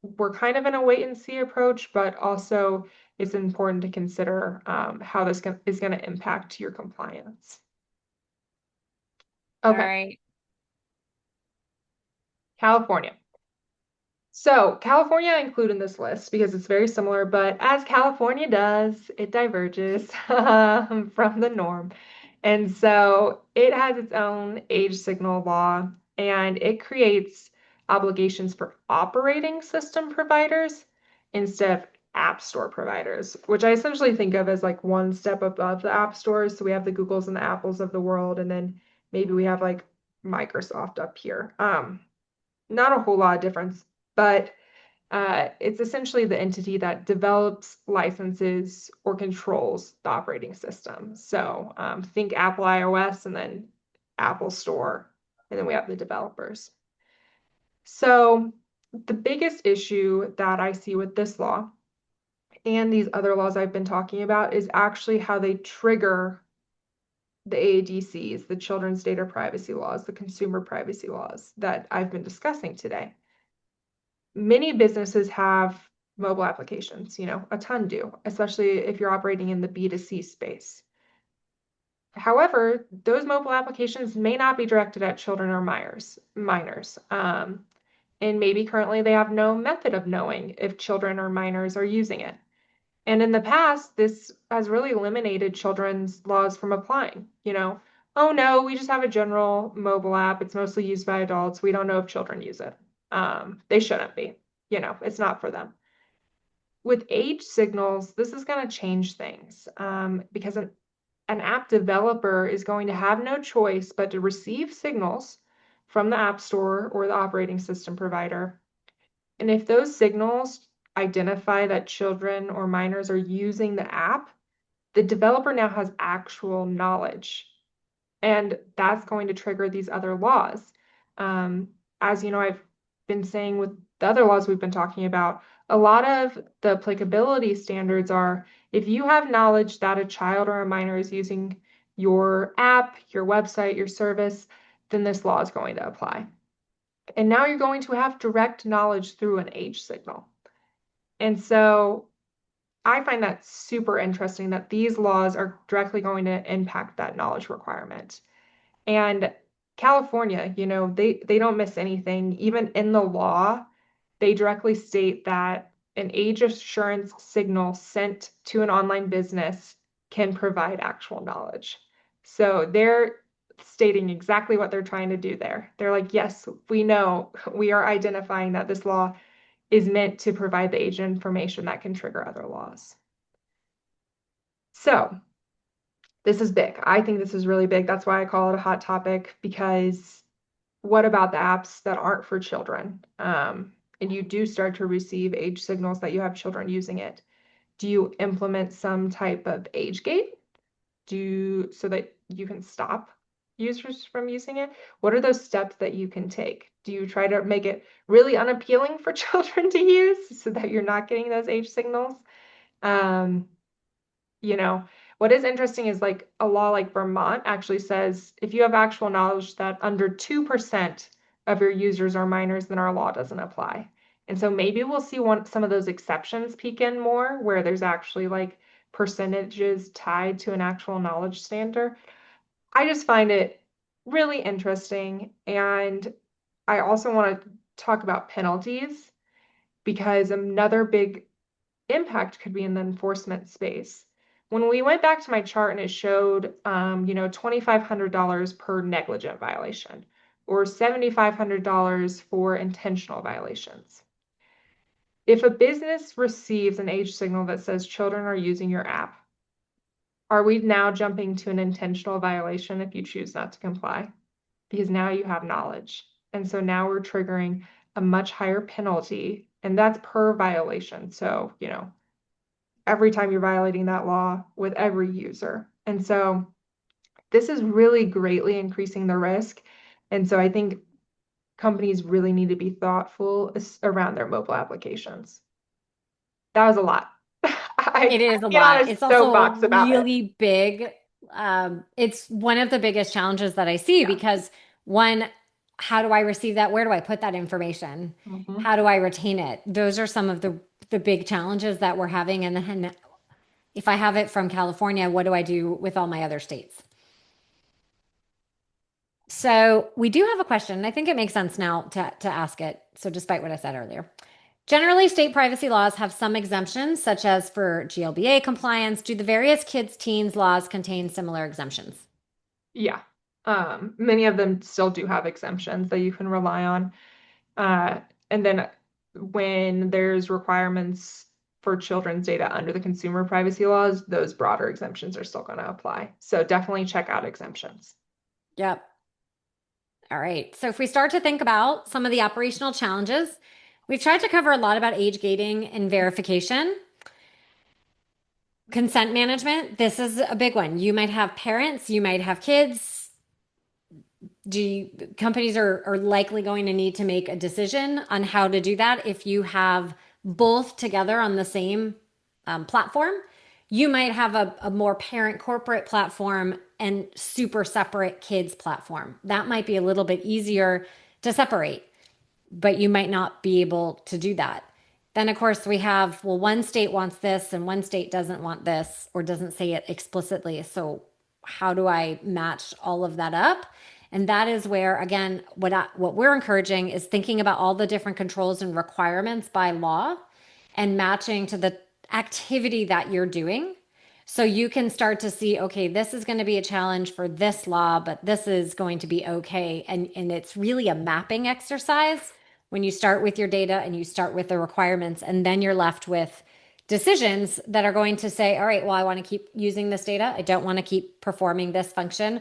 we're kind of in a wait and see approach, but also it's important to consider how this is going to impact your compliance. All Okay, right. California. So California I include in this list because it's very similar, but as California does, it diverges from the norm. And so it has its own age signal law, and it creates obligations for operating system providers instead of app store providers, which I essentially think of as like one step above the app stores. So we have the Googles and the Apples of the world, and then maybe we have like Microsoft up here. Not a whole lot of difference, but it's essentially the entity that develops, licenses, or controls the operating system. So think Apple iOS and then Apple Store, and then we have the developers. So the biggest issue that I see with this law and these other laws I've been talking about is actually how they trigger the AADCs, the children's data privacy laws, the consumer privacy laws that I've been discussing today. Many businesses have mobile applications, a ton do, especially if you're operating in the B2C space. However, those mobile applications may not be directed at children or minors. And maybe currently they have no method of knowing if children or minors are using it. And in the past, this has really eliminated children's laws from applying. oh no, we just have a general mobile app. It's mostly used by adults. We don't know if children use it. They shouldn't be. It's not for them. With age signals, this is going to change things because an app developer is going to have no choice but to receive signals from the App Store or the operating system provider. And if those signals identify that children or minors are using the app, the developer now has actual knowledge. And that's going to trigger these other laws. Um, as you know, I've been saying with the other laws we've been talking about, a lot of the applicability standards are if you have knowledge that a child or a minor is using your app, your website, your service, then this law is going to apply. And now you're going to have direct knowledge through an age signal. And so I find that super interesting that these laws are directly going to impact that knowledge requirement. And California, they don't miss anything. Even in the law, they directly state that an age assurance signal sent to an online business can provide actual knowledge. So they're stating exactly what they're trying to do there. They're like, yes, we know we are identifying that this law is meant to provide the age information that can trigger other laws. So this is big. I think this is really big. That's why I call it a hot topic, because what about the apps that aren't for children? And you do start to receive age signals that you have children using it. Do you implement some type of age gate? So that you can stop users from using it? What are those steps that you can take? Do you try to make it really unappealing for children to use so that you're not getting those age signals? Um, you know, what is interesting is like a law like Vermont actually says if you have actual knowledge that under 2% of your users are minors, then our law doesn't apply. And so maybe we'll see some of those exceptions peek in more where there's actually like percentages tied to an actual knowledge standard. I just find it really interesting. And I also want to talk about penalties because another big impact could be in the enforcement space. When we went back to my chart and it showed, $2,500 per negligent violation or $7,500 for intentional violations. If a business receives an age signal that says children are using your app, are we now jumping to an intentional violation if you choose not to comply? Because now you have knowledge. And so now we're triggering a much higher penalty, and that's per violation. So, every time you're violating that law with every user. And so this is really greatly increasing the risk. And so I think companies really need to be thoughtful around their mobile applications. That was a lot. I It is a get on lot. a It's also soapbox about it. really big. It's one of the biggest challenges that I see Yeah. because one, how do I receive that? Where do I put that information? Mhm. How do I retain it? Those are some of the big challenges that we're having. And then if I have it from California, what do I do with all my other states? So we do have a question. I think it makes sense now to ask it. So despite what I said earlier. Generally, state privacy laws have some exemptions, such as for GLBA compliance. Do the various kids' teens laws contain similar exemptions? Yeah. Many of them still do have exemptions that you can rely on. And then when there's requirements for children's data under the consumer privacy laws, those broader exemptions are still going to apply. So definitely check out exemptions. Yep. All right. So if we start to think about some of the operational challenges, we've tried to cover a lot about age gating and verification. Consent management, this is a big one. You might have parents, you might have kids. Companies are likely going to need to make a decision on how to do that if you have both together on the same platform. You might have a more parent corporate platform and super separate kids platform. That might be a little bit easier to separate, but you might not be able to do that. Then, of course, we have, well, one state wants this and one state doesn't want this or doesn't say it explicitly. So, how do I match all of that up? And that is where, again, what we're encouraging is thinking about all the different controls and requirements by law and matching to the activity that you're doing So you can start to see, okay, this is going to be a challenge for this law, but this is going to be okay. And it's really a mapping exercise when you start with your data and you start with the requirements, and then you're left with decisions that are going to say, all right, well, I want to keep using this data. I don't want to keep performing this function.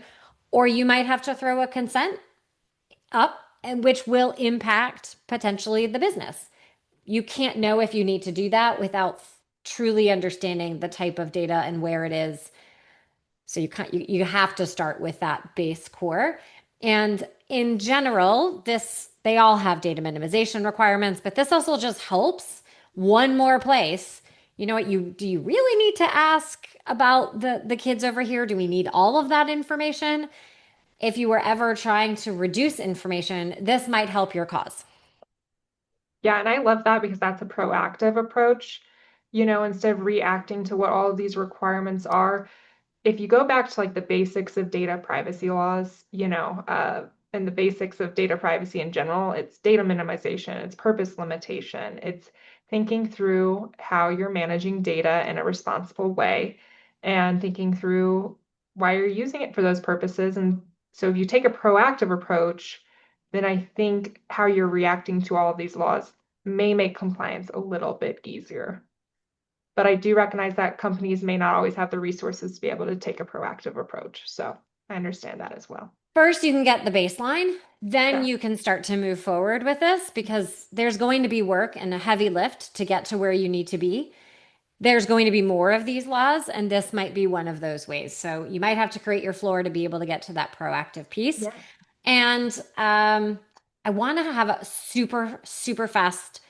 Or you might have to throw a consent up, and which will impact potentially the business. You can't know if you need to do that without truly understanding the type of data and where it is. So you have to start with that base core. And in general, this they all have data minimization requirements, but this also just helps one more place. You know what, you do you really need to ask about the kids over here? Do we need all of that information? If you were ever trying to reduce information, this might help your cause. Yeah, and I love that because that's a proactive approach. Instead of reacting to what all of these requirements are, if you go back to like the basics of data privacy laws, and the basics of data privacy in general, it's data minimization, it's purpose limitation, it's thinking through how you're managing data in a responsible way and thinking through why you're using it for those purposes. And so if you take a proactive approach, then I think how you're reacting to all of these laws may make compliance a little bit easier. But I do recognize that companies may not always have the resources to be able to take a proactive approach. So I understand that as well. First, you can get the baseline, then Yeah. you can start to move forward with this because there's going to be work and a heavy lift to get to where you need to be. There's going to be more of these laws, and this might be one of those ways. So you might have to create your floor to be able to get to that proactive piece. Yeah. And I want to have a super, super fast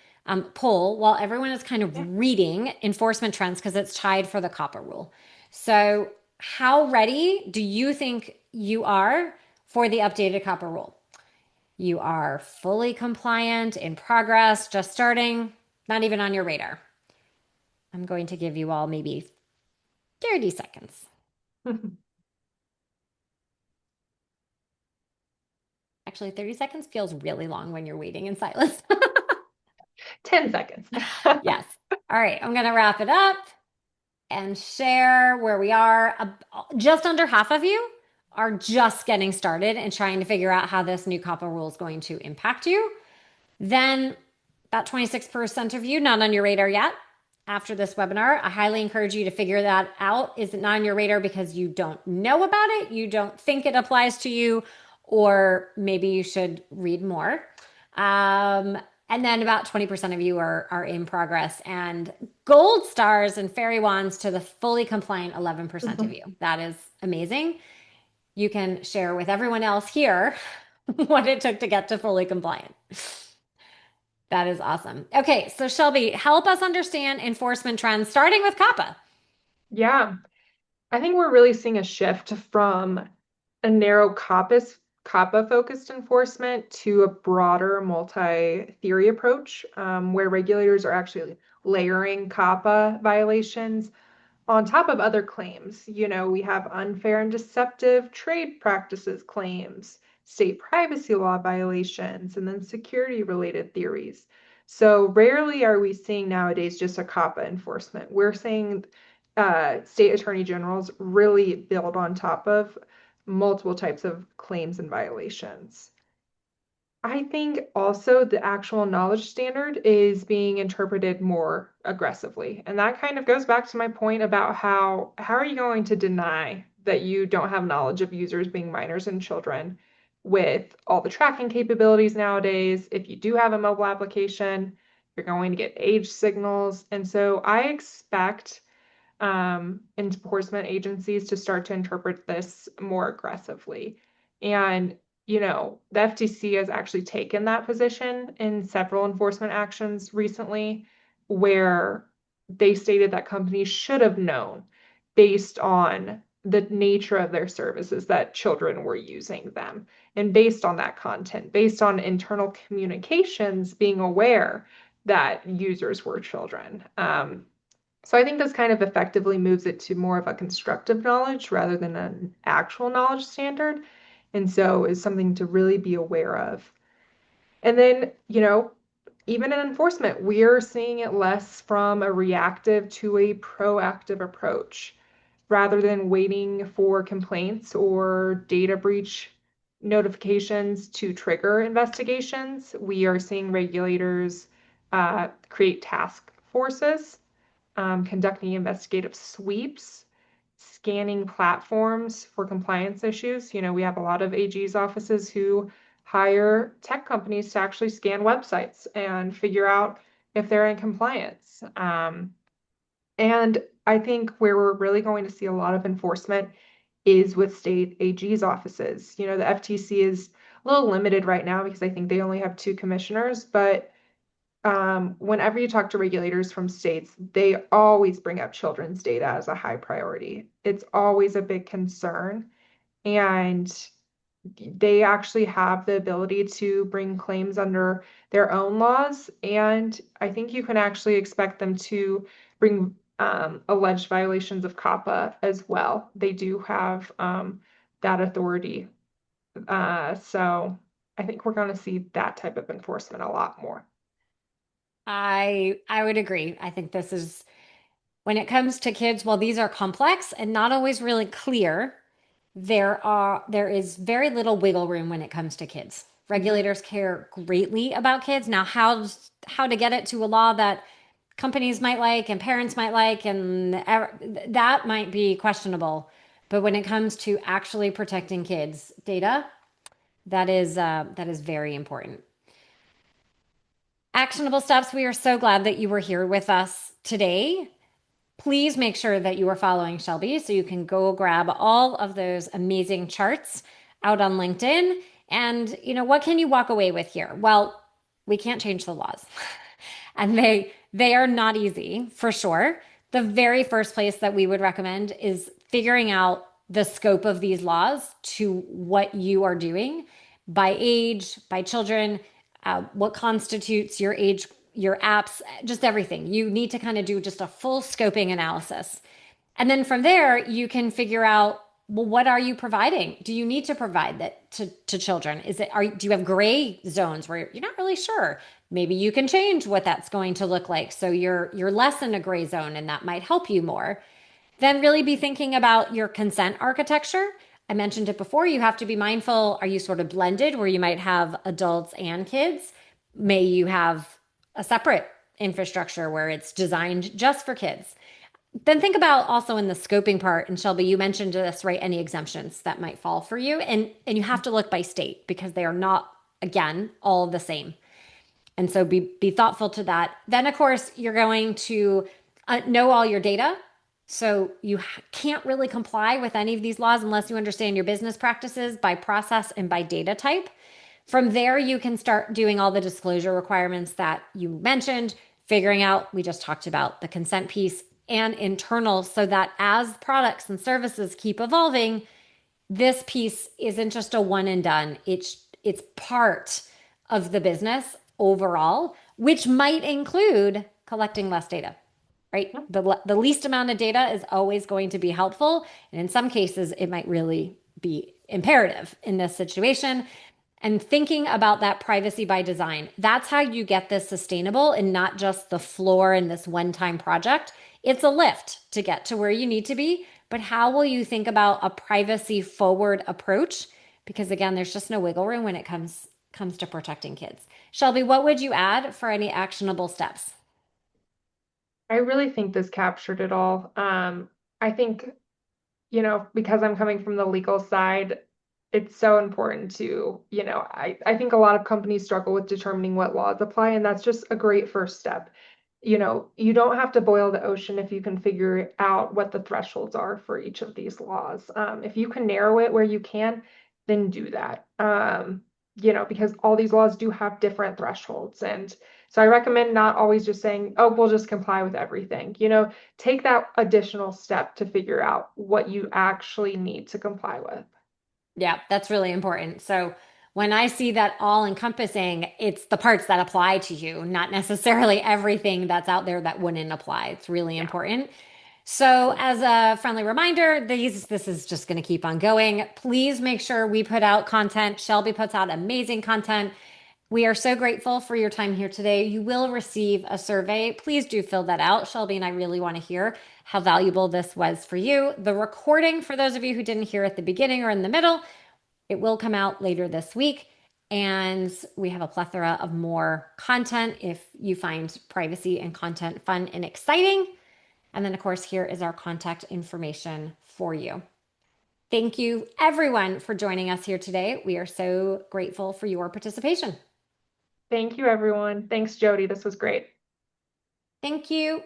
poll while everyone is kind Yeah. of reading enforcement trends because it's tied for the COPPA rule. So, how ready do you think you are for the updated COPPA rule? You are fully compliant, in progress, just starting, not even on your radar. I'm going to give you all maybe 30 seconds. Actually, 30 seconds feels really long when you're waiting in silence. 10 seconds. Yes. All right, I'm going to wrap it up and share where we are. Just under half of you are just getting started and trying to figure out how this new COPPA rule is going to impact you. Then about 26% of you not on your radar yet. After this webinar, I highly encourage you to figure that out. Is it not on your radar because you don't know about it? You don't think it applies to you, or maybe you should read more. Um, and then about 20% of you are in progress, and gold stars and fairy wands to the fully compliant 11% of you. That is amazing. You can share with everyone else here what it took to get to fully compliant. That is awesome. Okay, so Shelby, help us understand enforcement trends, starting with COPPA. Yeah. I think we're really seeing a shift from a narrow COPPA focused enforcement to a broader multi-theory approach, where regulators are actually layering COPPA violations on top of other claims. We have unfair and deceptive trade practices claims, state privacy law violations, and then security related theories. So rarely are we seeing nowadays just a COPPA enforcement. We're seeing state attorney generals really build on top of multiple types of claims and violations. I think also the actual knowledge standard is being interpreted more aggressively. And that kind of goes back to my point about how are you going to deny that you don't have knowledge of users being minors and children with all the tracking capabilities nowadays? If you do have a mobile application, you're going to get age signals. And so I expect enforcement agencies to start to interpret this more aggressively. And, the FTC has actually taken that position in several enforcement actions recently, where they stated that companies should have known based on the nature of their services that children were using them. And based on that content, based on internal communications, being aware that users were children. So I think this kind of effectively moves it to more of a constructive knowledge rather than an actual knowledge standard. And so is something to really be aware of. And then, even in enforcement, we're seeing it less from a reactive to a proactive approach. rather than waiting for complaints or data breach notifications to trigger investigations, we are seeing regulators create task forces, conducting investigative sweeps, scanning platforms for compliance issues. You know, we have a lot of AG's offices who hire tech companies to actually scan websites and figure out if they're in compliance. And I think where we're really going to see a lot of enforcement is with state AG's offices. You know, the FTC is a little limited right now because I think they only have two commissioners, but whenever you talk to regulators from states, they always bring up children's data as a high priority. It's always a big concern. And they actually have the ability to bring claims under their own laws. And I think you can actually expect them to bring alleged violations of COPPA as well. They do have that authority. So I think we're going to see that type of enforcement a lot more. I would agree. I think this is when it comes to kids, while these are complex and not always really clear, there is very little wiggle room when it comes to kids. Mhm. Regulators care greatly about kids. Now, how to get it to a law that companies might like and parents might like, and that might be questionable. But when it comes to actually protecting kids' data, that is very important. Actionable steps. We are so glad that you were here with us today. Please make sure that you are following Shelby so you can go grab all of those amazing charts out on LinkedIn. And, what can you walk away with here? Well, we can't change the laws. And they are not easy, for sure. The very first place that we would recommend is figuring out the scope of these laws to what you are doing by age, by children, what constitutes your age, your apps, just everything. You need to kind of do just a full scoping analysis. And then from there, you can figure out, well, what are you providing? Do you need to provide that to children? Do you have gray zones where you're not really sure? Maybe you can change what that's going to look like. So you're less in a gray zone and that might help you more. Then really be thinking about your consent architecture. I mentioned it before. You have to be mindful. Are you sort of blended where you might have adults and kids? May you have a separate infrastructure where it's designed just for kids? Then think about also in the scoping part, and Shelby, you mentioned this, right? Any exemptions that might fall for you. And you have to look by state because they are not, again, all the same. And so be thoughtful to that. Then, of course, you're going to know all your data. So you can't really comply with any of these laws unless you understand your business practices by process and by data type. From there, you can start doing all the disclosure requirements that you mentioned, figuring out, we just talked about the consent piece and internal, so that as products and services keep evolving, this piece isn't just a one and done. It's part of the business overall, which might include collecting less data, right? The least amount of data is always going to be helpful. And in some cases, it might really be imperative in this situation. And thinking about that privacy by design, that's how you get this sustainable and not just the floor in this one time project. It's a lift to get to where you need to be. But how will you think about a privacy forward approach? Because again, there's just no wiggle room when it comes to protecting kids. Shelby, what would you add for any actionable steps? I really think this captured it all. I think, you know, because I'm coming from the legal side, it's so important to, you know, I think a lot of companies struggle with determining what laws apply, and that's just a great first step. You know, you don't have to boil the ocean if you can figure out what the thresholds are for each of these laws. If you can narrow it where you can, then do that. You know, because all these laws do have different thresholds. And so I recommend not always just saying, oh, we'll just comply with everything. You know, take that additional step to figure out what you actually need to comply with. Yeah, that's really important. So when I see that all encompassing, it's the parts that apply to you, not necessarily everything that's out there that wouldn't apply. It's really Yeah. important. So, as a friendly reminder, this is just going to keep on going. Please make sure we put out content. Shelby puts out amazing content We are so grateful for your time here today. You will receive a survey. Please do fill that out. Shelby and I really want to hear how valuable this was for you. The recording, for those of you who didn't hear at the beginning or in the middle, it will come out later this week. And we have a plethora of more content if you find privacy and content fun and exciting. And then, of course, here is our contact information for you. Thank you, everyone, for joining us here today. We are so grateful for your participation. Thank you, everyone. Thanks, Jodi. This was great. Thank you.